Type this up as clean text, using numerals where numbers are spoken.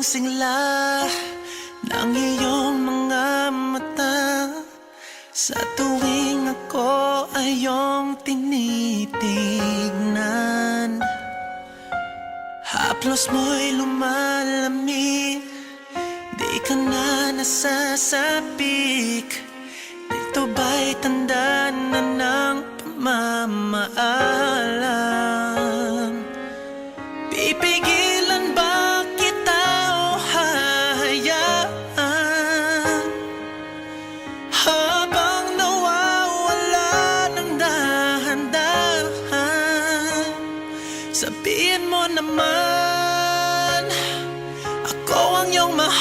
sigla ng iyong mga mata sa tuwing ako ay iyong tinitignan. Haplos mo'y lumalamig, di ka na nasasapik. Ito ba'y tanda na ng pamamaalam? Pipigilan ba kita o hahayaan habang nawawala ng dahan-dahan? Sabihin mo naman, ako ang iyong mahal.